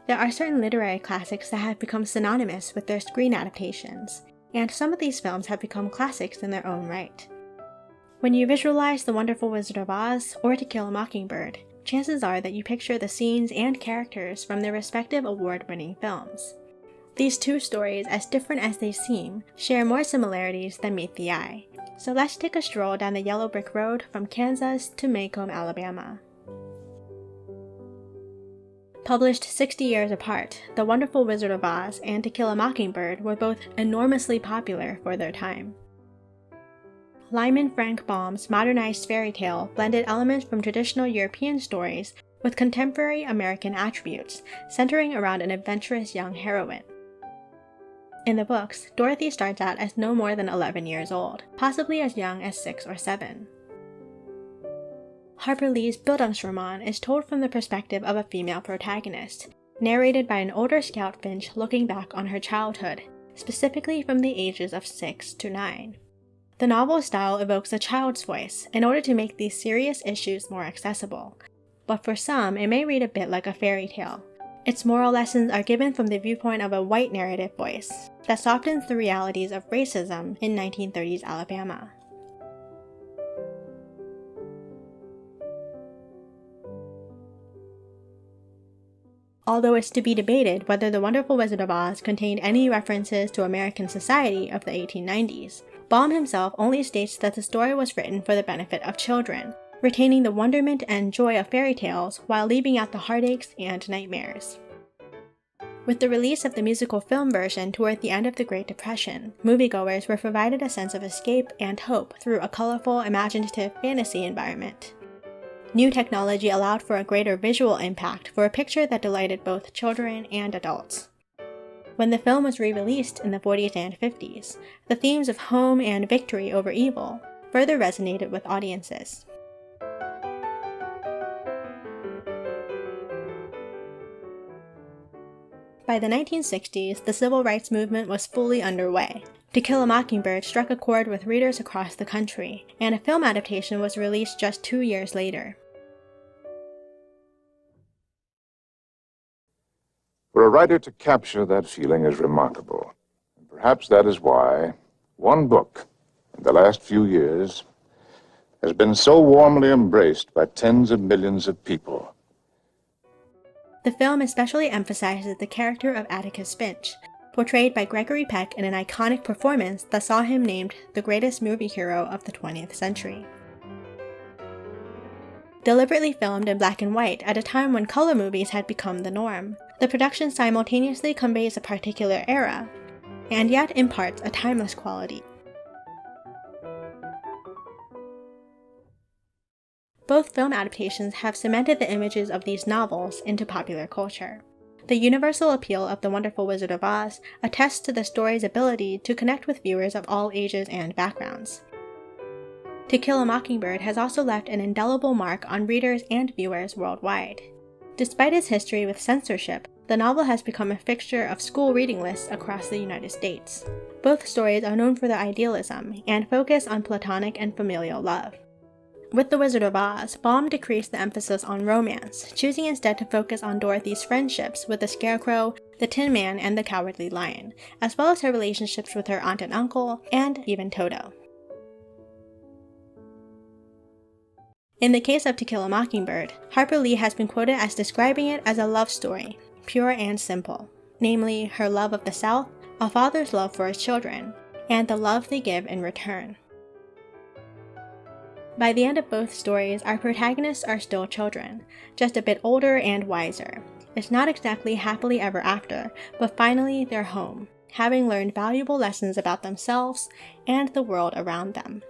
There are certain literary classics that have become synonymous with their screen adaptations, and some of these films have become classics in their own right. When you visualize The Wonderful Wizard of Oz or To Kill a Mockingbird, chances are that you picture the scenes and characters from their respective award-winning films. These two stories, as different as they seem, share more similarities than meet the eye. So let's take a stroll down the yellow brick road from Kansas to Macomb, Alabama. Published 60 years apart, The Wonderful Wizard of Oz and To Kill a Mockingbird were both enormously popular for their time. Lyman Frank Baum's modernized fairy tale blended elements from traditional European stories with contemporary American attributes, centering around an adventurous young heroine. In the books, Dorothy starts out as no more than 11 years old, possibly as young as 6 or 7. Harper Lee's Bildungsroman is told from the perspective of a female protagonist, narrated by an older Scout Finch looking back on her childhood, specifically from the ages of 6 to 9. The novel style evokes a child's voice in order to make these serious issues more accessible, but for some it may read a bit like a fairy tale. Its moral lessons are given from the viewpoint of a white narrative voice that softens the realities of racism in 1930s Alabama. Although it's to be debated whether The Wonderful Wizard of Oz contained any references to American society of the 1890s, Baum himself only states that the story was written for the benefit of children, retaining the wonderment and joy of fairy tales while leaving out the heartaches and nightmares. With the release of the musical film version toward the end of the Great Depression, moviegoers were provided a sense of escape and hope through a colorful, imaginative fantasy environment. New technology allowed for a greater visual impact for a picture that delighted both children and adults. When the film was re-released in the 40s and 50s, the themes of home and victory over evil further resonated with audiences. By the 1960s, the civil rights movement was fully underway. To Kill a Mockingbird struck a chord with readers across the country, and a film adaptation was released just 2 years later. For a writer to capture that feeling is remarkable. And perhaps that is why one book, in the last few years, has been so warmly embraced by tens of millions of people. The film especially emphasizes the character of Atticus Finch, portrayed by Gregory Peck in an iconic performance that saw him named the greatest movie hero of the 20th century. Deliberately filmed in black and white at a time when color movies had become the norm, the production simultaneously conveys a particular era, and yet imparts a timeless quality. Both film adaptations have cemented the images of these novels into popular culture. The universal appeal of The Wonderful Wizard of Oz attests to the story's ability to connect with viewers of all ages and backgrounds. To Kill a Mockingbird has also left an indelible mark on readers and viewers worldwide. Despite its history with censorship, the novel has become a fixture of school reading lists across the United States. Both stories are known for their idealism and focus on platonic and familial love. With The Wizard of Oz, Baum decreased the emphasis on romance, choosing instead to focus on Dorothy's friendships with the Scarecrow, the Tin Man, and the Cowardly Lion, as well as her relationships with her aunt and uncle, and even Toto. In the case of To Kill a Mockingbird, Harper Lee has been quoted as describing it as a love story, pure and simple, namely her love of the South, a father's love for his children, and the love they give in return. By the end of both stories, our protagonists are still children, just a bit older and wiser. It's not exactly happily ever after, but finally they're home, having learned valuable lessons about themselves and the world around them.